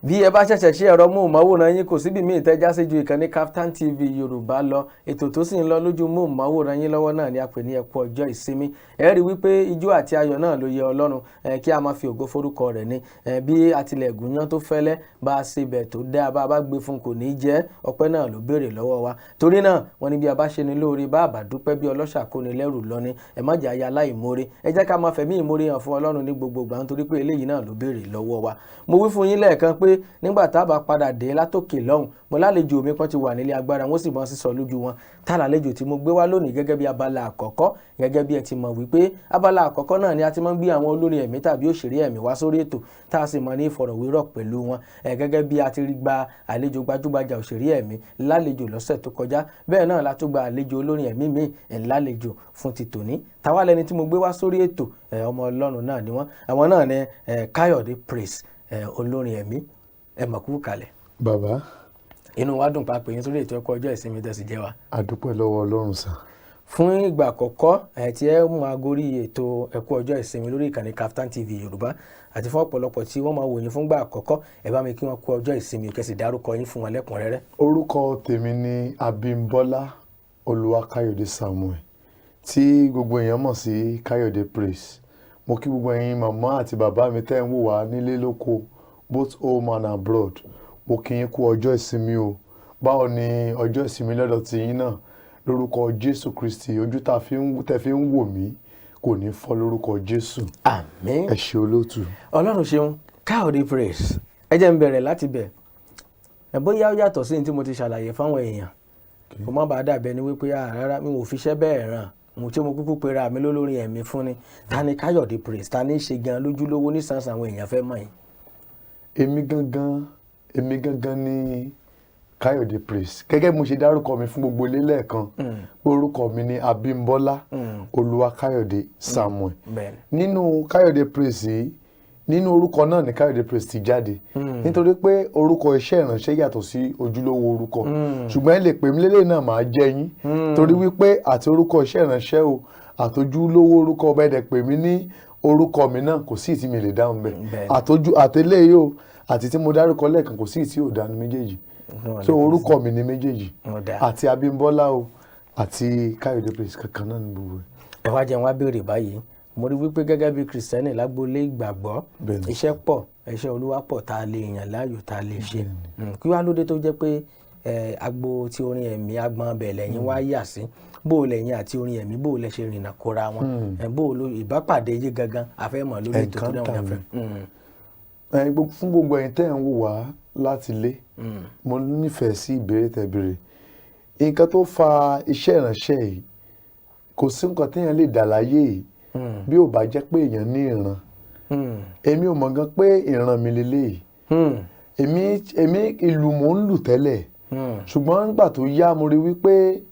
bí ẹ bá ṣẹ̀ṣẹ̀ ṣe ẹ̀rọ móhùnmáwòrán yín kò síbi míì tẹ́já sí ju ìkànnì Kaftan TV Yorùbá lọ. Ètò tó sì ń lọ lójú móhùnmáwòrán yín lọ́wọ́ náà ni a pè ní ẹ kú ọjọ́ ìsinmi. Ẹ rí wípé ijó àti ayọ̀ náà ló yẹ Ọlọ́run kí a máa fi ògo forúkọ rẹ̀ ní bí àtìlẹ̀ gúnyán tó fẹ́lẹ́ bá a ṣe bẹ̀ tó dá bá a bá gbé fún kò ní jẹ́ ọpẹ́ náà ló béèrè lọ́wọ́ wa. Torí náà wọ́n ní bí a bá ṣe ní lóore bá a bá dúpẹ́ bí ọlọ́ṣà kó ni lẹ́rù lọ ni ẹ má jẹ́ aya láìmoore. Ẹ jẹ́ ká máa fẹ̀mí ìmoore hàn fún Ọlọ́run ní gbogbo ìgbà nítorí pé eléyìí náà ló béèrè lọ́wọ́ wa. Mo wí fún yín lẹ́ẹ̀kan pé nígbà tá a bá padà dé látòkè lọ́hùn mo lálejò mi kan ti wà nílé agbára wọ́n sì mọ́ sísọ lójú wọn. Tá lálejò tí mo gbé wá lónìí gẹ́gẹ́ bí abala àkọ́kọ́ gẹ́gẹ́ bí ẹ ti mọ̀ wípé abala àkọ́kọ́ náà ni a ti máa ń gbé àwọn olórin ẹ̀mí tàbí òṣèré ẹ̀mí wá sórí ètò tá a sì mọ̀ ní ìfọ̀rọ̀wérọ̀ pẹ̀lú wọn gẹ́gẹ́ bí a ti rí gba àlejò gbajúgbajà òṣèré ẹ̀mí lálejò lọ́sẹ̀ tó kọjá bẹ́ẹ̀ náà la tún gba àlejò olórin ẹ̀mí míì lálejò fún ti tòní. Táwa lẹni tí mo gbé wá sórí ètò ọmọ Ọlọ́run náà ni wọ́n àwọn náà ni Káyọ̀dé Praise olórin ẹ̀mí ẹ mọ̀ kú kalẹ̀. Bàbá. Inú wa dùn pàápàá yín sórí ètò ẹ̀kọ́ ọjọ́ ìsinmi tẹ̀sí jẹ́ wa. A dúpẹ́ lọ́wọ́ Ọlọ́run sà. Fún ìgbà àkọ́kọ́ tí ẹ mú agorí ètò ẹ̀kọ́ ọjọ́ ìsinmi lórí ìkànnì Kaftan TV Yorùbá àti fún ọ̀pọ̀lọpọ̀ tí wọ́n máa wò yín fún ìgbà àkọ́kọ́ ẹ bá mi kí wọ́n kú ọjọ́ ìsinmi kẹ́sì dárúkọ yín fún wọn lẹ́kùnrẹ́rẹ́. Orúkọ tèmi ni Abímbọ́lá Olúwakáyọ̀dé Samuel tí gbogbo èèyàn mọ̀ sí Káyọ̀dé Praise. Mo kí gbogbo ẹ̀yin màmá àti bàbá mi tẹ́ ń wò wá nílé lóko both home and abroad. Mo kí yín kú ọjọ́ ìsinmi o. Báwo ni ọjọ́ ìsinmi lọ́dọ̀ ti yín náà? Lórúkọ Jésù Kristi ojú tẹ́ fi ń wò mí kò ní fọ́ lórúkọ Jésù. Àmín. Ẹ ṣé olóòtú. Ọlọ́run ṣeun. Káyọ̀dé Praise ẹ jẹ́ n bẹ̀rẹ̀ láti bẹ̀ bóyá ó yàtọ̀ sí ní tí mo ti ṣàlàyé fáwọn èèyàn kó má bàa dàbí ẹni wípé rárá mi ò fiṣẹ́ bẹ́ẹ̀ ràn mo tí mo kúkú pera mi lólórin ẹ̀mí fún ni ta ni Káyọ̀dé Praise ta ni ṣe gan lójúlówó nísànsán àwọn èèyàn fẹ́ mọ̀ yín. Èmi gangan ni Káyọ̀dé Praise gẹ́gẹ́ bí mo ṣe dárúkọ mi fún gbogbo ilé lẹ́ẹ̀kan orúkọ mi ni Abímbọ́lá Olúwakáyọ̀dé Samuel. Nínú Káyọ̀dé Praise yìí nínú orúkọ náà ni Káyọ̀dé Praise ti jáde nítorí pé orúkọ iṣẹ́ ìránṣẹ́ yàtọ̀ sí ojúlówó orúkọ ṣùgbọ́n ẹ lè pè mí lélẹ̀ náà máa jẹ́ yín torí wípé àti orúkọ iṣẹ́ ìránṣẹ́ o àtojúlówó orúkọ ọba ẹ̀dẹ̀ pè mí ní orúkọ mi náà kò sí ìtí mi lè dáhùn bẹ́ẹ̀ àtẹlẹ́ yìí o àti tí mo dárúkọ lẹ́ẹ̀kan kò sí ìtí ò dánu méjèèjì so orúkọ mi ni méjèèjì àti Abímbọ́lá o àti Káyọ̀dé Praise kankan náà ní gbogbo ẹ wá jẹun wá béèrè báyìí mo rí wípé gẹ́gẹ́ bí Kristẹni lágboolé ìgbàgbọ́ iṣẹ́ pọ̀ iṣẹ́ Olúwa pọ̀ tá a lè yàn láàyò tá a lè ṣe kí wá lóde tó jẹ́ pé agbo ti orin ẹ̀mí agbọn abẹ lẹ́yìn wá yà sí bó o lẹ́yìn àti orin ẹ̀mí bó o lẹ ṣe rìnnà kóra wọn bó o lo ìbápàdé yé gangan àfẹ́mọ̀ lórí ètò tó dẹ́wọ̀n yẹn fẹ́. Fún gbogbo ẹ̀yin tẹ́ ń wò wá láti ilé mo nífẹ̀ẹ́ sí ìbéèrè tẹ́ béèrè nǹkan tó fa iṣẹ́ ìránṣẹ́ yìí kò sí nǹkan téèyàn lè dà láyé yìí bí ò bá jẹ́ pé èèyàn ní ìran èmi ò mọ̀ gan pé ìran mi lélẹ́yìí èmi ìlù mò ń lù tẹ́lẹ̀ ṣùgbọ́n nígbà tó yá mo rí wípé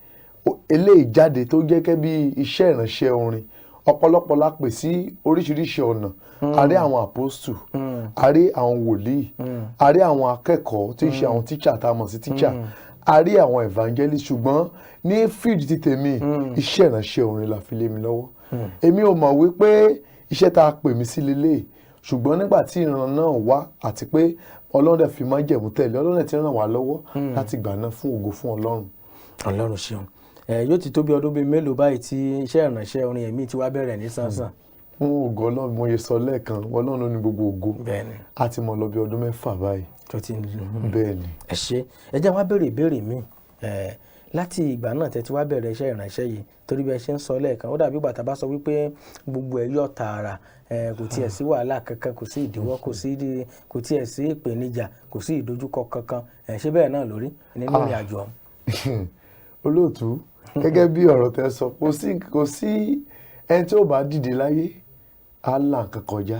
eléyìí jáde tó jẹ́ gẹ́gẹ́ bí iṣẹ́ ìránṣẹ́ orin ọ̀pọ̀lọpọ̀ la pè sí oríṣiríṣi ọ̀nà a rí àwọn àpọ́stù a rí àwọn wòlíì a rí àwọn akẹ́kọ̀ọ́ tí ń ṣe àwọn tíṣà tá a mọ̀ sí tíṣà a rí àwọn evangelist ṣùgbọ́n ní fíìdì ti tèmi iṣẹ́ ìránṣẹ́ orin la fi lé mi lọ́wọ́ èmi ò mọ̀ wípé iṣẹ́ tá a pè mí sí lélẹ̀ ṣùgbọ́n nígbà tí ìran náà wá àti pé Ọlọ́run dẹ̀ fi májẹ̀mú tẹ̀lé Ọlọ́run ti ràn wá lọ́wọ́ láti gbà náà fún ògo fún Ọlọ́run. Ọlọ́run ṣeun yóò ti tó bí ọdún bíi mélòó báyìí tí iṣẹ́ ìránṣẹ́ orin ẹ̀mí ti wá bẹ̀rẹ̀ ní sánsan. Fún ògo Ọlọ́run mo yẹ sọ lẹ́ẹ̀kan Ọlọ́run ló ní gbogbo ògo a ti mọ̀ lọ bí ọdún 6 báyìí. Bẹ́ẹ̀ni. Ẹ ṣé ẹ jẹ́ wá béèrè ìbéèrè mi láti ìgbà náà tẹ́ ti wá bẹ̀rẹ̀ iṣẹ́ ìránṣẹ́ yìí torí bí ẹ ṣe ń sọ lẹ́ẹ̀kan ó dàbí ìgbà tá a bá sọ wípé gbogbo ẹ̀ yọ̀ tààrà kò tiẹ̀ sí wàhálà kankan kò sí ìdíwọ́ kò tiẹ̀ sí ìpèníjà kò sí ìdojúkọ kankan ṣé bẹ́ẹ̀ náà lórí nínú ìrìn àjò ọ̀hún. Olóòtú gẹ́gẹ́ bí ọ̀rọ̀ tẹ́ sọ kò sí ẹni tí ó bá dìde láyé á là nǹkan kọjá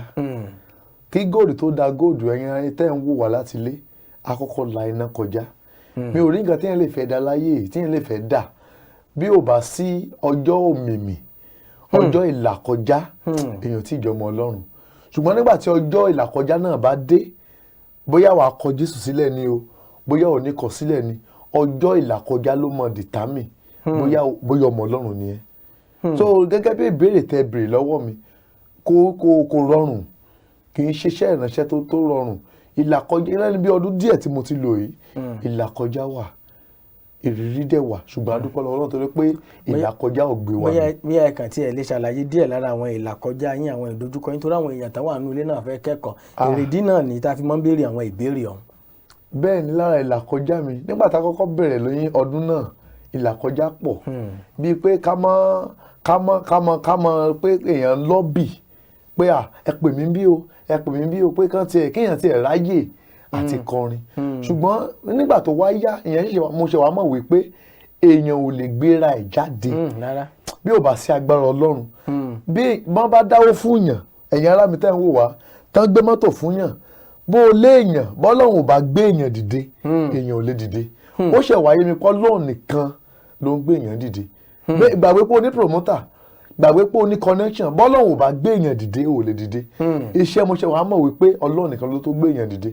kí góòdù tó da góòdù ẹ̀yin ayé tẹ́ ń wò wá láti ilé àkọ́kọ́ la iná kọjá mi ò rí nǹkan tí yẹn lè fẹ́ dá láyé tí yẹn lè fẹ́ dà bí ò bá sí ọjọ́ òmìmì ọjọ́ ìlàkọjá èèyàn tí ìjọmọ Ọlọ́run ṣùgbọ́n nígbà tí ọjọ́ ìlàkọjá náà bá dé bóyá wàá kọ Jésù sílẹ̀ ni o bóyá ò ní kọ sílẹ̀ ni ọjọ́ ìlàkọjá ló mọ dìtámì bóyá ọmọ Ọlọ́run ni ẹ so gẹ́gẹ́ bí ìbéèrè tẹ́ béèrè lọ́wọ́ mi kò rọrùn kì í ṣiṣẹ́ ìránṣẹ́ tó rọrùn ìlàkọjá lẹ́nu bí ọdún díẹ̀ tí mo ti lò yìí ìlàkọjá wà ìrírí dẹ̀ wà ṣùgbọ́n adúpẹ́ lọ́wọ́ Ọlọ́run torí pé ìlàkọjá ò gbé wa mì. bóyá ẹ̀kan tí ẹ lè ṣàlàyé díẹ̀ lára àwọn ìlàkọjá yín àwọn ìdojúkọ yín torí àwọn èèyàn táwọn àánú ilé náà fẹ́ kẹ́kọ̀ọ́ èrèdí náà ní tá a fi máa ń béèrè àwọn ìbéèrè ọ̀hún. bẹ́ẹ̀ ni lára ìlàkọjá mi nígbà tá a kọ́kọ́ bẹ̀rẹ̀ lóyún ọdún náà ìlàkọjá pọ̀ bíi pé ká mọ̀ pé èèyàn lọ́bì pé ẹ pè mí bí o ẹ pè mí bí o pé kéèyàn tiẹ̀ ráyè àti kọrin ṣùgbọ́n nígbà tó wá yá mo ṣe wá mọ̀ wípé èèyàn ò lè gbéra ẹ̀ jáde bí ò bá sí agbára Ọlọ́run bí wọ́n bá dáwó fún yàn ẹ̀yin ará mi tẹ́ ń wò wá tán gbé mọ́tò fún yàn bó o léèyàn bọ́lọ́run ò bá gbé èèyàn dìde èèyàn ò lè dìde ó ṣe wáyé mi kọ́ lóun nìkan ló ń gbé èèyàn dìde gbàgbé pé o ní promoter gbàgbé pé o ní connection bọ́lọ́run ò bá gbé èèyàn dìde ò lè dìde iṣẹ́ mo ṣe wàá mọ̀ wípé Ọlọ́run nìkan ló tó gbé èèyàn dìde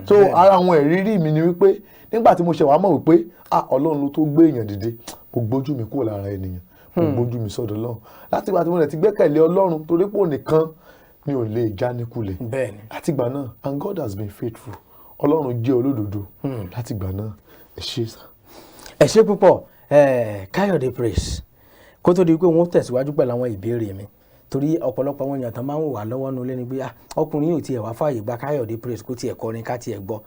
so ara àwọn ìrírí mi ni wípé nígbà tí mo ṣe wàá mọ̀ wípé Ọlọ́run ló tó gbé èèyàn dìde mo gbójú mi kúrò lára ènìyàn mo gbójú mi sọ́dọ̀ Ọlọ́run láti ìgbà tí mo rẹ̀ ti gbẹ́kẹ̀lé Ọlọ́run torí pé òun nìkan mi ò lè já níkulẹ̀ látìgbà náà and God has been faithful Ọlọ́run jẹ́ olódodo látìgbà náà ẹ ṣé sà. ẹ ṣé púpọ̀ Káyọ̀dé Praise kó tó di pé wọ́n tẹ̀síwájú pẹ̀lú àwọn ìbéèrè mi torí ọ̀pọ̀lọpọ̀ àwọn èèyàn tán máa ń wà lọ́wọ́ nulẹ̀ ni pé ọkùnrin yóò tiẹ̀ wá fààyè gba Káyọ̀dé Praise kó tiẹ̀ kọrin ká tiẹ̀ gbọ́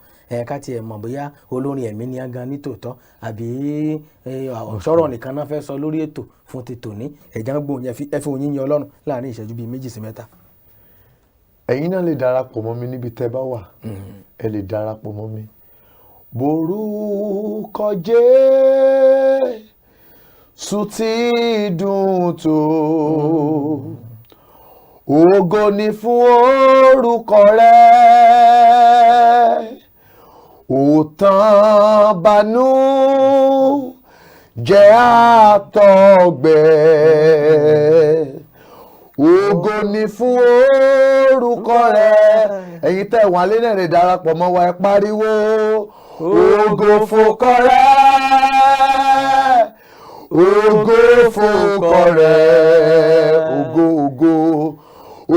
ká tiẹ̀ mọ̀ bóyá olórin ẹ̀mí ni gan ní tòótọ́ àbí ọ̀ṣọ́rọ̀ nìkan náà fẹ́ sọ lórí ètò fún ti tòní ẹ̀já gbóhùn ẹ fi òyìn yan Ọlọ́run láàrin ìṣẹ́jú bíi 2 sí 3. ẹ̀yin náà lè darapọ̀ mọ́ mi níbi tẹ́ bá wà ẹ lè darapọ̀ mọ́ mi borúkọ Jésù tí dùn tó ògo ni fún orúkọ rẹ̀ ó tán bánú jẹ́ àtọ̀gbẹ ògo ni fún orúkọ rẹ̀ ẹ̀yin tẹ́ wà lé náà lè darapọ̀ mọ́ wa ẹ pariwo ògo fòkọ rẹ̀ ògo fòkọ rẹ̀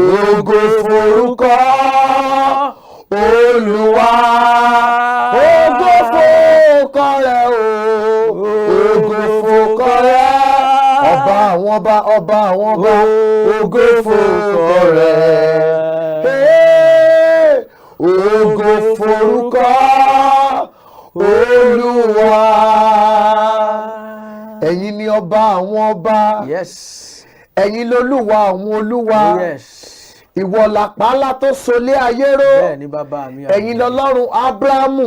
ògo forúkọ Olúwa ògo fòkọ rẹ̀ ògo fòkọ rẹ̀ ọba àwọn ọba ògo fòkọ rẹ̀ ògo forúkọ Olúwa ẹ̀yin ni ọba àwọn ọba ẹ̀yin lolúwa àwọn olúwa ìwọ làpálá tó solé ayé ró ẹ̀yin lọ́lọ́run Ábúráhámù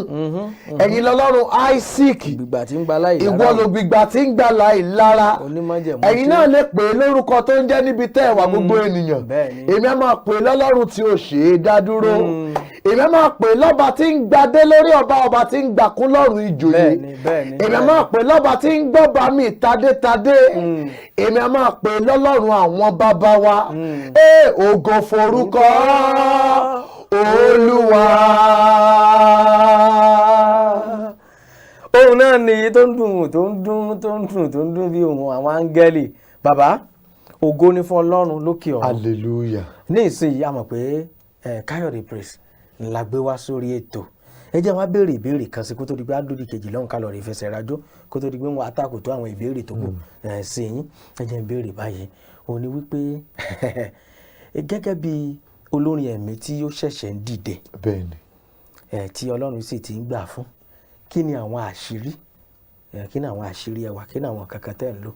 ẹ̀yin lọ́lọ́run Isaac ìwọ lògbìgbà tí ń gbà láì lára ẹ̀yin náà lè pè é lórúkọ tó ń jẹ́ níbi tẹ́ ẹ̀ wà gbogbo ènìyàn èmi á máa pè é lọ́lọ́run tí ó ṣe é dá dúró èmi á máa pè é lọ́ba tí ń gbadé lórí ọba tí ń gbàkún lọ́rùn ìjòyè èmi á máa pè é lọ́ba tí ń gbọ́ba mi tadétadé èmi á máa pè é lọ́lọ́run àwọn bàbá wa ògo forúkọ Olúwa. ohun náà ni tó ń dùn bí ohun àwọn áńgẹ́lì bàbá ògo ni fún Ọlọ́run lókè ọ̀run hallelujah. ní ìsinyìí a mọ̀ pé Káyọ̀dé Praise ńlá gbé wá sórí ètò ẹ jẹ́ wá béèrè ìbéèrè kan sí kó tó di pé àdódì kejì lọ́hùn ká lọ rí fẹsẹ̀ rájò kó tó di pé wọn àtàkùn tó àwọn ìbéèrè tó kù sí yín ẹ jẹ́ ìbéèrè báyìí òun ni wípé gẹ́gẹ́ bí olórin ẹ̀mí tí ó ṣẹ̀ṣẹ̀ ń dìde bẹ́ẹ̀ni tí Ọlọ́run sì ti ń gbà fún kí ni àwọn àṣírí ẹwà kí ni àwọn kankan tẹ́ ń lò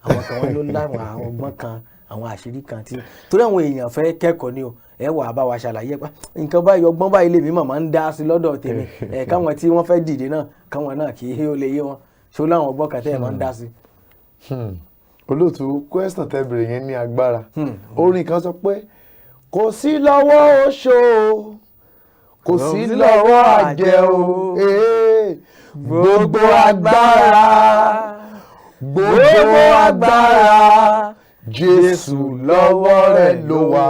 àwọn kan wọn ló láwọn ọgbọ́n kan àwọn àṣírí kan tí torí àwọn èèyàn fẹ́ kẹ́kọ̀ọ́ ni o ẹ wà bá wa ṣàlàyé pa nǹkan báyìí ọgbọ́n báyìí lèmi màmá ń dá sí lọ́dọ̀ tèmi káwọn tí wọ́n fẹ́ dìde náà káwọn náà kì í ó lè yé wọn ṣó láwọn ọgbọ́n kan tẹ́ ẹ̀ máa ń dá sí. olóòtú question tẹ́ bèrè yẹn ní agbára orin kan sọ pé kò sí lọ́wọ́ oṣó kò sí lọ́wọ́ àjẹ́ o gbogbo agbára Jésù lọ́wọ́ rẹ̀ ló wà.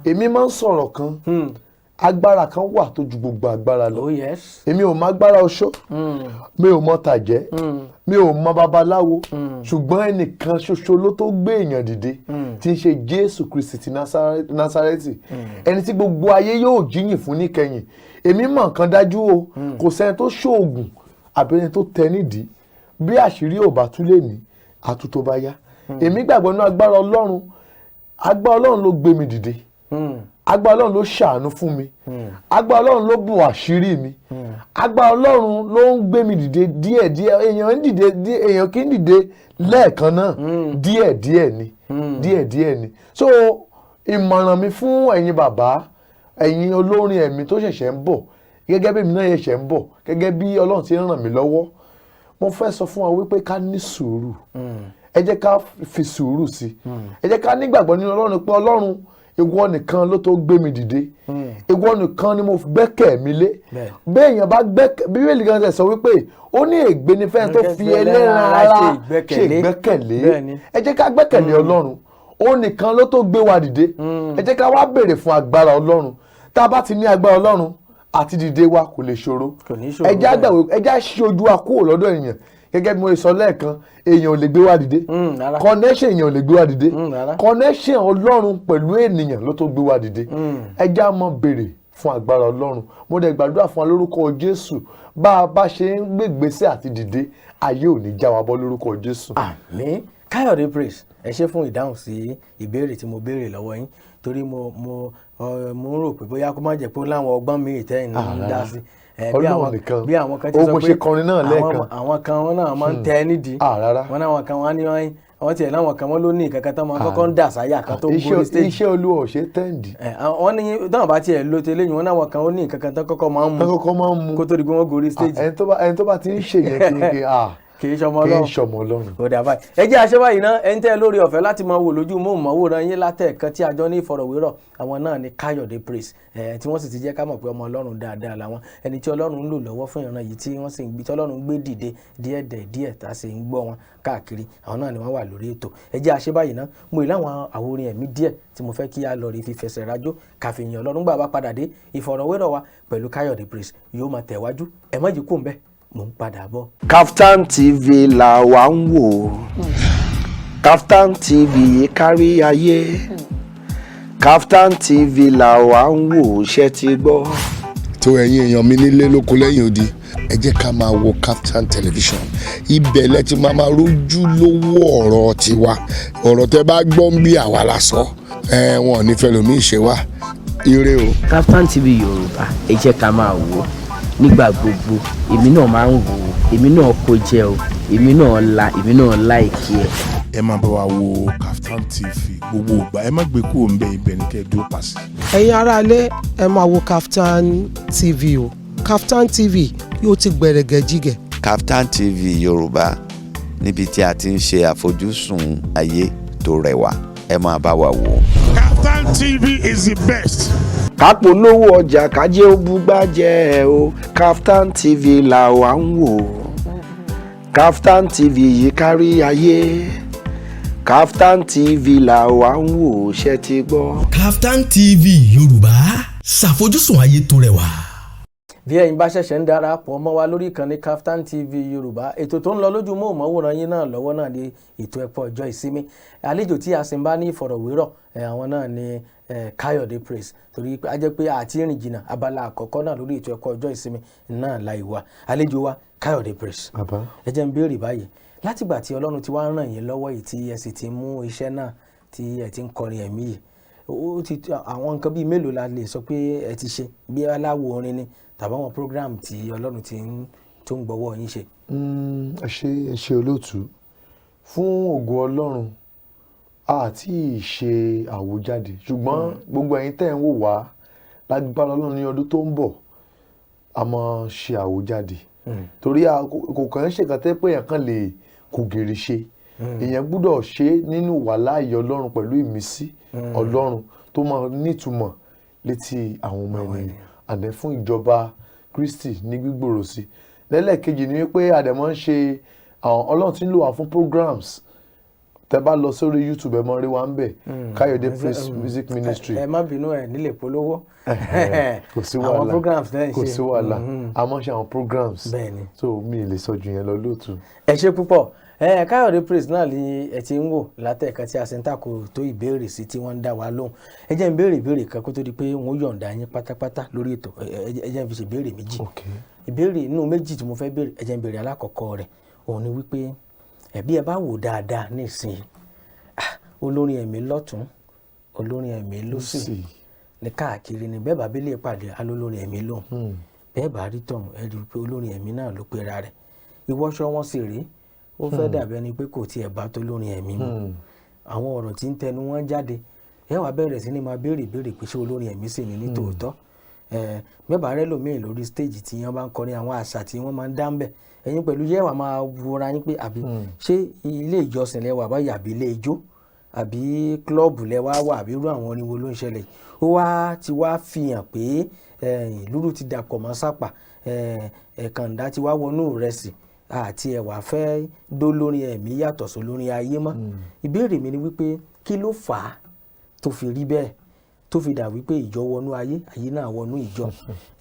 èmi máa ń sọ̀rọ̀ kan agbára kan wà tó ju gbogbo agbára lọ. èmi ò mọ agbára oṣó mi ò mọ tàjẹ́ mi ò mọ babaláwo ṣùgbọ́n ẹnìkan ṣoṣo ló tó gbé èèyàn dìde tí ń ṣe Jésù Kristi ti Násárẹ́tì ẹni tí gbogbo ayé yóò jíyìn fún níkẹyìn. Èmi mọ̀ nǹkan dájú o, kò sẹ́ni tó ṣoògùn àbí ẹni tó tẹ nídìí bí àṣírí ò bá tú lè ní àtúntò bá yá. Èmi gbàgbọ́ nínú agbára Ọlọ́run ló gbé mi dìde, agbára Ọlọ́run ló ṣàánú fún mi, agbára Ọlọ́run ló bù àṣírí mi, agbára Ọlọ́run ló ń gbé mi dìde díẹ̀díẹ̀. Èèyàn kì í dìde lẹ́ẹ̀kan náà, díẹ̀díẹ̀ ni. So ìmọ̀ràn mi fún ẹ̀yin bàbá, ẹ̀yin olórin ẹ̀mí tó ṣẹ̀ṣẹ̀ ń bọ̀, gẹ́gẹ́ bí èmi náà ṣẹ̀ṣẹ̀ ń bọ̀, gẹ́gẹ́ bí Ọlọ́run ti ràn mí lọ́wọ́, mo fẹ́ sọ fún wa wípé ká ní sùúrù. Ẹ jẹ́ ká fi sùúrù sí. Ẹ jẹ́ ká nígbàgbọ́ nínú Ọlọ́run pé Ọlọ́run ìwọ nìkan ló tó gbé mi dìde, ìwọ nìkan ni mo gbẹ́kẹ̀ mi lé. Béèyàn bá Bíbélì gan ṣe sọ wípé ó ní ègbé ni fẹ́ni tó fi ẹlẹ́ran ara ṣe ìgbẹ́kẹ̀lé. Ẹ jẹ́ ká gbẹ́kẹ̀lé Ọlọ́run, ó nìkan ló tó gbé wa dìde. Ẹ jẹ́ ká wá béèrè fún agbára Ọlọ́run. Tá a bá ti ní agbára Ọlọ́run àti dìde wa kò lè ṣòro. Ẹ jẹ́ ṣí ojú wa kúrò lọ́dọ̀ èèyàn. Gẹ́gẹ́ bí mo sọ lẹ́ẹ̀kan, èèyàn ò lè gbé wa dìde, connection èèyàn ò lè gbé wa dìde, connection Ọlọ́run pẹ̀lú ènìyàn ló tó gbé wa dìde. Ẹ jẹ́ á mọ béèrè fún agbára Ọlọ́run. Mo dẹ̀ gbàdúrà fún wa lórúkọ Jésù, bá a bá ṣe ń gbégbèsè àti dìde, ayé ò ní já wa bọ́ lórúkọ Jésù. Àmín. Káyọ̀dé Praise, ẹ ṣé fún ìdáhùn sí ìbéèrè tí mo béèrè lọ́wọ́ yín, torí mo ń rò pé bóyá kó má jẹ́ pé ó láwọn ọgbọ́n mi ìtẹ́yìn ń dá sí. Ọlọ́run nìkan bí àwọn kan ti sọ pé àwọn kan wọn náà máa ń tẹ nídìí, wọn náà kan wọn ní wọ́n tiẹ̀ láwọn kan wọ́n ló ní ìkankan tán máa kọ́kọ́ ń dà sáyà kan tó ń gorí stage. Iṣẹ́ Olúwa ò ṣe tẹ́ǹdì. wọ́n ní táwọn bá tiẹ̀ lo tẹ́lẹ̀ yìí wọ́n náà kan ó ní ìkankan tán kọ́kọ́ máa ń mú kó tó di pé wọ́n gorí stage. Ẹni tó bá ti ń ṣe yẹn kì í ṣọmọ Ọlọ́run. ó dà báyìí. Ẹ jẹ́ àṣẹ báyìí náà, ẹni tẹ́ lórí ọ̀fẹ́ láti máa wò lójú móhùnmáwòrán yín látẹ̀ẹ̀kan tí a jọ ní ìfọ̀rọ̀wérọ̀, àwọn náà ni Káyọ̀dé Praise, tí wọ́n sì ti jẹ́ ká mọ̀ pé ọmọ Ọlọ́run dáadáa làwọn, ẹni tí Ọlọ́run ń lò lọ́wọ́ fún ìran yìí tí wọ́n sì ń gbé tí Ọlọ́run gbé dìde díẹ̀ tá a sì ń gbọ́ wọn káàkiri, àwọn náà ni wọ́n wà lórí ètò. Ẹ jẹ́ àṣẹ báyìí náà, mo ì láwọn àwòrán ẹ̀mí díẹ̀ tí mo fẹ́ kí a lọ rí fífẹsẹ̀ rájò káfíyàn Ọlọ́run gbà bá padà dé. Ìfọ̀rọ̀wérọ̀ wa pẹ̀lú Káyọ̀dé Praise yóò máa tẹ̀wájú, ẹ má jí kú ńbẹ̀, mò ń padà bọ̀. Kaftan TV la wà ń wò, Kaftan TV kárí ayé, Kaftan TV la wà ń wò, ṣé ti gbọ́. tó ẹ̀yin èèyàn mi nílé lóko lẹ́yìn odi, ẹ jẹ́ ká máa wo Kaftan television. Ibẹ̀ lẹ ti máa rójú lówó ọ̀rọ̀ tiwa, ọ̀rọ̀ tẹ́ bá gbọ́ ń bí àwa la sọ, wọn ò ní fẹ́ lómi ìṣe wa. Ire o. Kaftan TV Yorùbá, ẹ jẹ́ ká máa wò nígbà gbogbo. Èmi náà máa ń wò ó, èmi náà kó jẹ o, èmi náà láìkí ẹ. Ẹ máa bá wa wo Kaftan TV gbogbo ìgbà, ẹ má gbé kúrò ńbẹ̀, ibẹ̀ ní kẹ́ ẹ dúró pàṣẹ. Ẹ̀yin aráalé, ẹ máa wo Kaftan TV o. Kaftan TV yóò ti gbẹ̀rẹ̀gẹ̀ jígẹ̀. Kaftan TV Yorùbá, níbi tí a ti ń ṣe àfojúsùn ayé tó rẹwà, ẹ máa bá wa wò. Kaftan TV is the best. Kápò lówó ọjà kájé ó búgbàjẹ́ o, Kaftan TV la wà ń wò, Kaftan TV yìí kárí ayé, Kaftan TV la wà ń wò, ṣé ti gbọ́. Kaftan TV Yorùbá, ṣàfojúsùn ayé tó rẹwà. Bí ẹ̀yin bá ṣẹ̀ṣẹ̀ ń darapọ̀ mọ́ wa lórí ìkànnì Kaftan TV Yorùbá, ètò tó ń lọ lójú móhùnmáwòrán yín náà lọ́wọ́ náà ní ètò ẹ̀pọ̀ ọjọ́ ìsinmi. Àlejò tí a sì ń bá ní ìfọ̀rọ̀wérọ̀, àwọn náà ni Káyọ̀dé Praise, torí a jẹ́ pé àti ìrìn jìnnà abala àkọ́kọ́ náà lórí ètò ẹ̀kọ́ ọjọ́ ìsinmi náà láì wá. Àlejò wa Káyọ̀dé Praise, ẹ jẹ́ ń béèrè báyìí, látìgbà tí Ọlọ́run ti wá ràn yín lọ́wọ́ yìí tí ẹ sì ti mú iṣẹ́ náà tí ẹ ti ń kọrin ẹ̀mí yìí, àwọn nǹkan bíi mélòó la lè sọ pé ẹ ti ṣe, bí aláwo orin ni tàbí àwọn program tí Ọlọ́run tó ń gbọ́wọ́ yín ṣe? Ẹ ṣé olóòtú, fún ògo Ọlọ́run àti ìṣe àwòjáde, ṣùgbọ́n gbogbo ẹ̀yin tẹ́ ń wò wá lágbára Ọlọ́run ní ọdún tó ń bọ̀ a máa ṣe àwòjáde, torí kò kàn ń ṣèkan tẹ́ pé èèyàn kan lè kò gèrè ṣe, èèyàn gbúdọ̀ ṣe nínú wàláàyè Ọlọ́run pẹ̀lú ìmísí Ọlọ́run tó máa nítumọ̀ létí àwọn ọmọ ènìyàn àdẹ fún ìjọba Kristi ní gbígbòrò sí. Lẹ́lẹ́kejì ni wípé àdẹ̀mọ́ ń ṣe Ọlọ́run tí ń lò wá fún tẹ́ bá lọ sórí YouTube ẹ mọ rí wa ń bẹ̀ Káyọ̀dé Praise Music Ministry. ẹ má bínú ẹ nílé polówó kò sí àwọn wàhálà programs náà ń ṣe kò sí wàhálà a máa ń ṣe àwọn programs bẹ́ẹ̀ni so mi ì lè sọ ju yẹn lọ lóòtú. ẹ ṣe púpọ̀ Káyọ̀dé Praise náà ni ẹ ti ń wò látẹ̀ka tí a ṣe ń tàkò tó ìbéèrè sí tí wọ́n ń dá wa lóhùn ẹ jẹ́ ń béèrè ìbéèrè kan kó tó di pé wọ́n yọ̀ǹda yín pátápátá lórí ètò ẹ jẹ́ ń fi ṣe ìbéèrè méjì ìbéèrè inú méjì tí mo fẹ́ béèrè ẹ jẹ́ ń béèrè alákọ̀ọ́kọ́ rẹ̀ òun ni wípé ẹ̀bí ẹ bá wò dáadáa nísìnyí olórin ẹ̀mí lọ́tún olórin ẹ̀mí lósì ní káàkiri ni bẹ́ẹ̀ bá bílẹ̀ pàdé alólórin ẹ̀mí lóhùn bẹ́ẹ̀ bá rí tọ̀hún ẹ rí i pé olórin ẹ̀mí náà ló pera rẹ̀ ìwọṣọ wọn sì rí ó fẹ́ dàbí ẹni pé kò tiẹ̀ bá tó lórin ẹ̀mí mu àwọn ọ̀rọ̀ tí ń tẹnu wọn jáde ẹ wá bẹ̀rẹ̀ sí ni máa béèrè pé ṣé olórin ẹ̀mí sì ní tòótọ́ bẹ́ẹ̀ bá rẹ́ lòmíì lórí stage tí wọ́n bá ń kọrin àwọn àṣà tí wọ́n máa ń dá ń bẹ̀ ẹ̀yin pẹ̀lú yẹ́wà máa wúra yín pé àbí ṣé ilé ìjọsìn lẹ́wà báyìí àbí ilé ijó àbí klọ́ọ̀bù lẹ́wà wà àbí irú àwọn oníwo ló ń ṣẹlẹ̀ ó wá ti wá fi hàn pé lúrú ti dàpọ̀ mọ́ sápà ẹ̀kàndá ti wá wọnú ìrẹsì àti ẹ̀wà fẹ́ dó lórin ẹ̀mí yàtọ̀ sí lórin ayé mọ́ ìbéèrè mi ni wípé kí ló fà á tó fi rí bẹ́ẹ̀ tó fi dà wípé ìjọ wọnú ayé ayé náà wọnú ìjọ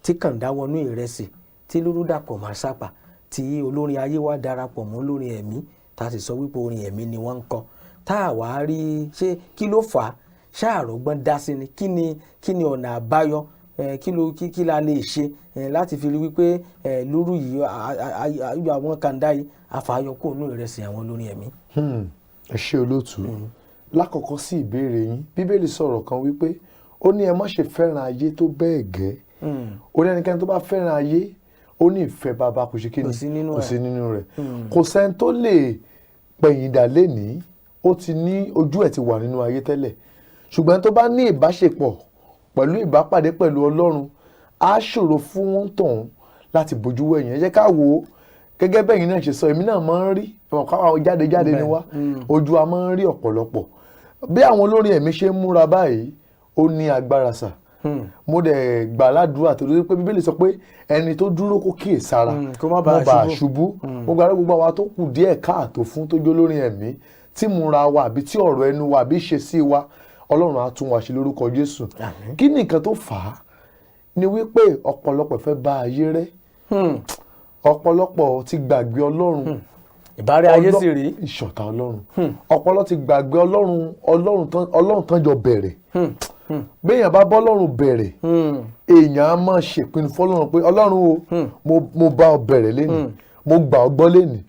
tí kàndá wọnú ìrẹsì tí lúrú dàpọ̀ mọ́ sápà tí olórin ayé wá darapọ̀ mọ́ olórin ẹ̀mí tá a sì sọ wípé orin ẹ̀mí ni wọ́n ń kọ tá a wá rí ṣé kí ló fà á ṣáàrọ̀gbọ́n dá sí ni kí ni ọ̀nà àbáyọ kí la lè ṣe láti fi rí wípé lúrú yìí àwọn kàndá yìí àfààyọkò nù ìrẹsì àwọn olórin ẹ̀mí. ẹ ṣé olóòtú lákọ̀ọ́kọ́ sí ìbéèrè yín bíbélì sọ̀rọ̀ kan wípé ó ní ẹ má ṣe fẹ́ràn ayé tó bẹ́ẹ̀ gẹ́ ó ní ẹnikẹ́ni tó bá fẹ́ràn ayé ó ní ìfẹ́ bàbá kò ṣe kí ni kò sí nínú rẹ̀ kò sẹ́ni tó lè pẹ̀yìn dà lénìí ó ti ní ojú ẹ̀ ti wà nínú ayé tẹ́lẹ̀ ṣùgbọ́n tó bá ní ìbáṣepọ̀ pẹ̀lú ìbápàdé pẹ̀lú Ọlọ́run á ṣòro fún wọn tọ̀hún láti bójú wẹ̀yìn ẹ jẹ́ ká wò ó gẹ́gẹ́ bẹ́yìn náà ṣe sọ èmi náà máa ń rí ẹ̀wọ̀n káwọn jáde ni wá ojú a máa ń rí ọ̀pọ̀lọpọ̀ bí àwọn olórin ẹ̀mí ṣe ń múra báyìí ó ní agbára sà mo dẹ̀ gbà ládùúrà torí pé bíbélì sọ pé ẹni tó dúró kó kíyè sára kó má bàa ṣubú mo gbà gbogbo àwa tó kù díẹ̀ káàtó fún tó jó lórin ẹ̀mí tí múra wa àbí tí ọ̀rọ̀ ẹnu wa àbí ṣe sí wa Ọlọ́run á tún wa ṣe lórúkọ Jésù kí ni nǹkan tó fà á ni wípé ọ̀pọ̀lọpọ̀ fẹ́ bá ayé rẹ́ ọ̀pọ̀lọpọ̀ ti gbàgbé Ọlọ́run ìbárẹ́ ayé sì rí ìṣọ̀tá Ọlọ́run ọ̀pọ̀lọpọ̀ ti gbàgbé Ọlọ́run tán jọ bẹ̀rẹ̀ béèyàn bá bọ́ Ọlọ́run bẹ̀rẹ̀ èèyàn á máa ṣèpinnu fọ́lọ́run pé Ọlọ́run o mo bá ọ bẹ̀rẹ̀ lénìí mo gbà ọ gbọ́ lénìí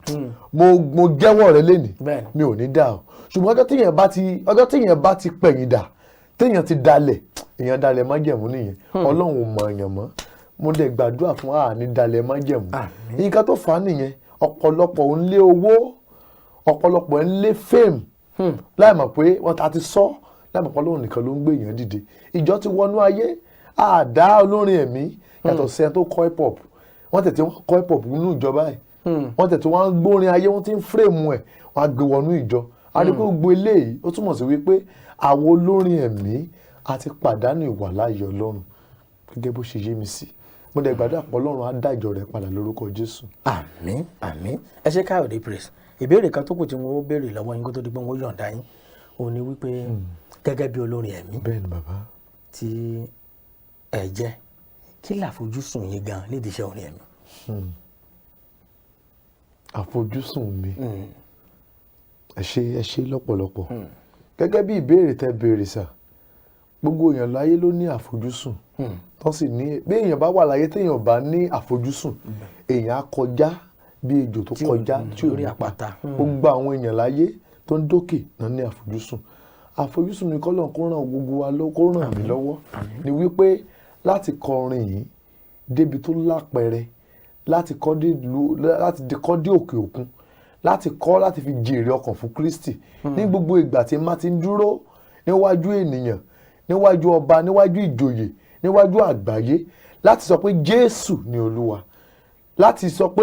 mo jẹ́wọ́ rẹ lénìí mi ò ní dà ọ́ ṣùgbọ́n ọjọ́ tíyẹn bá ti pẹ̀yìn dà téèyàn ti dalẹ̀ èèyàn dalẹ̀ májẹ̀mú nìyẹn Ọlọ́run ò mọ èèyàn mọ́ mo dẹ̀ gbàdúrà fún àní dalẹ̀ májẹ̀mú nǹkan tó fà á nìyẹn ọ̀pọ̀lọpọ̀ ń lé owó ọ̀pọ̀lọpọ̀ ń lé fame láì mọ̀ pé wọ́n ta ti sọ láì mọ̀ pé Ọlọ́run nìkan ló ń gbé èèyàn dìde ìjọ ti wọnú ayé àdá olórin ẹ̀mí yàtọ̀ sí ẹni tó kọ́ hip hop wọ́n tètè wọ́n kọ́ hip hop nínú ìjọ báyìí wọ́n tètè wọ́n gbórin ayé wọ́n ti ń fírèmù ẹ̀ wọ́n á gbé wọnú ìjọ àdìpé gbogbo eléyìí ó túmọ̀ sí wípé àwọn olórin ẹ̀mí àti pàdánù ìwàláàyè Ọlọ́run gẹ́gẹ́ bó ṣe yé mi sí mo dẹ̀ gbàdúrà pé Ọlọ́run á dá ìjọ rẹ̀ padà lórúkọ Jésù. àmín àmín ẹ ṣé Káyọ̀dé Praise ìbéèrè kan tó kù tí wọ́n béèrè lọ́wọ́ yín kó tó di pé wọ́n yọ̀ǹda yín òun ni wípé gẹ́gẹ́ bí olórin ẹ̀mí bẹ́ẹ̀ni bàbá tí ẹ jẹ́ kí làfojúsùn yín gan nídìí iṣẹ́ orin ẹ̀mí. àfojúsùn mi ẹ ṣé lọ́pọ̀lọpọ̀ gẹ́gẹ́ bí ìbéèrè tẹ́ béèrè sà gbogbo èèyàn láyé ló ní àfojúsùn tó sì ní bí èèyàn bá wà láyé téèyàn bá ní àfojúsùn èèyàn á kọjá bí ejò tó kọjá tí ò ní àpáta gbogbo àwọn èèyàn láyé tó ń dókè náà ní àfojúsùn mi kọ́lọ̀ kó ràn gbogbo wa lọ́wọ́ kó ràn mí lọ́wọ́ ni wípé láti kọrin yìí débi tó lápẹẹrẹ láti kọ́ dé òkè òkun láti fi jèrè ọkàn fún Kristi ní gbogbo ìgbà tí má ti ń dúró níwájú ènìyàn níwájú ọba níwájú ìjòyè níwájú àgbáyé láti sọ pé Jésù ni Olúwa láti sọ pé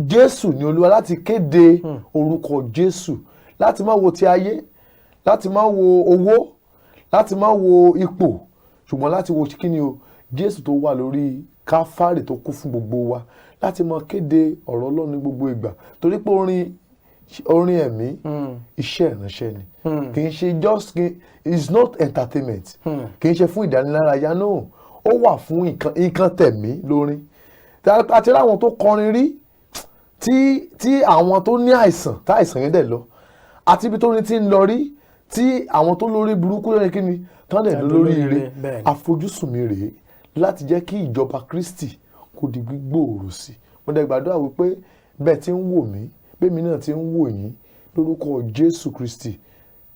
Jésù ni Olúwa láti kéde orúkọ Jésù láti má wo ti ayé láti má wo owó láti má wo ipò ṣùgbọ́n láti wo kíni o Jésù tó wà lórí Káfárì tó kú fún gbogbo wa láti máa kéde ọ̀rọ̀ Ọlọ́run ní gbogbo ìgbà torí pé orin orin ẹ̀mí iṣẹ́ ìránṣẹ́ ni kì í ṣe just it's not entertainment kì í ṣe fún ìdánilárayá náà ó wà fún nǹkan tẹ̀mí lórin àti láwọn tó kọrin rí tí àwọn tó ní àìsàn táìsàn yẹn dẹ̀ lọ àti ibi tó ní ti ń lọ rí tí àwọn tó lórí burúkú lórí kíni tán dẹ̀ lórí ire àfojúsùn mi rèé láti jẹ́ kí ìjọba Kristi kó di gbígbòòrò sí mo dẹ̀ gbàdúrà wípé bẹ́ẹ̀ tí ń wò mí bẹ́ẹ̀ mi náà ti ń wò yín lórúkọ Jésù Kristi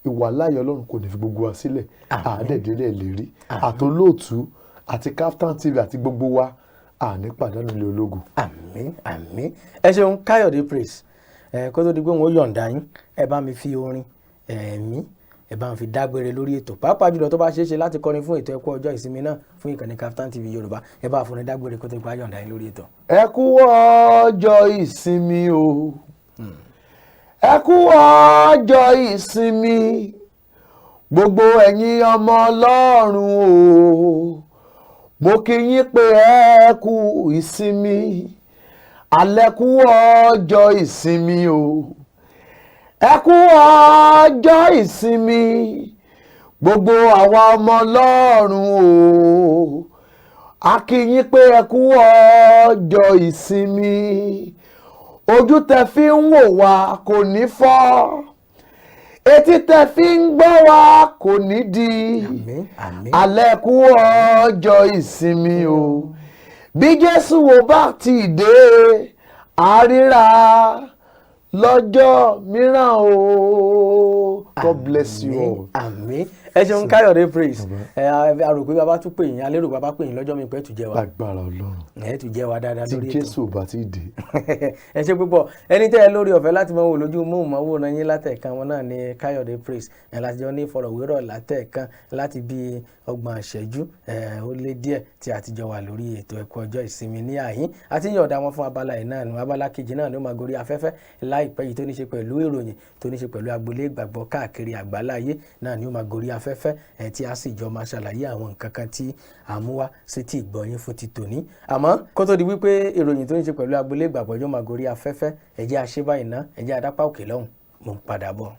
ìwàláyé Ọlọ́run kò ní fi gbogbo wa sílẹ̀ àádẹ́dẹ́lẹ̀ lérí àtolóòtú àti Kaftan TV àti gbogbo wa àní pàdánù ilé ológun. àmín àmín ẹ ṣeun Káyọ̀dé Praise kó tó di pé wọn ó yọ̀ǹda yín ẹ bá mi fi orin ẹ̀mí ẹ bá mi fi dágbére lórí ètò pàápàá jùlọ tó bá ṣeé ṣe láti kọrin fún ètò ẹ kú ọjọ́ ìsinmi náà fún ìkànnì Kaftan TV Yorùbá ẹ bá fún ní dágbére kó tó di pé a yọ̀ǹda yín lórí ètò. ẹ kú ọjọ́ ìsinmi o ẹ kú ọjọ́ ìsinmi gbogbo ẹ̀yin ọmọ Ọlọ́run o mo kí yín pé ẹ kú ìsinmi alẹ́ kú ọjọ́ ìsinmi o ẹ kú ọjọ́ ìsinmi gbogbo àwa ọmọ Ọlọ́run o a kí yín pé ẹ kú ọjọ́ ìsinmi ojú tẹ́ fi ń wò wá kò ní fọ́ etí tẹ́ fi ń gbọ́ wá kò ní di alẹ́ kú ọjọ́ ìsinmi o bí Jésù ò bá ti dé àríra lọ́jọ́ mìíràn o. God bless you all. àmín ẹ ṣeun Káyọ̀dé Praise a rò pé bàbá tún pè yín a lérò bàbá pè yín lọ́jọ́ mi pé tù jẹ́ wa. lágbára Ọlọ́run ẹ tù jẹ́ wa dáadáa lórí ètò tí Jésù bá ti dé. ẹ ṣe púpọ̀ ẹni tẹ́ ẹ lórí ọ̀fẹ́ láti máa wò lójú móhùnmáwòrán yín látẹ̀ẹ̀kan wọn náà ni Káyọ̀dé Praise láti jọ ní ìfọ̀rọ̀wérọ̀ látẹ̀ẹ̀kan láti bí 30 ìṣẹ́jú ó lé díẹ̀ tí a ti jọ wà lórí ètò ẹ kú ọjọ́ ìsinmi ní àyín àti yọ̀ọ̀dà wọn fún abala yìí náà ní abala kejì náà ló máa gorí afẹ́fẹ́ láìpẹ́ yìí tó ní ṣe pẹ̀lú ìròyìn tó ní ṣe pẹ̀lú agboolé ìgbàgbọ́ káàkiri àgbáláyé náà ni ó máa gorí afẹ́fẹ́ tí a sì jọ máa ṣàlàyé àwọn nǹkan kan tí a mú wá sí ti ìgbọ̀nyín fún ti tòní àmọ́ kó tó di wípé ìròyìn tó ní ṣe pẹ̀lú agboolé ìgbàgbọ́ yóò máa gorí afẹ́fẹ́ ẹ jẹ́ a ṣe báyìí ná ẹ jẹ́ a dápá òkè lọ́hùn mo ń padà bọ̀.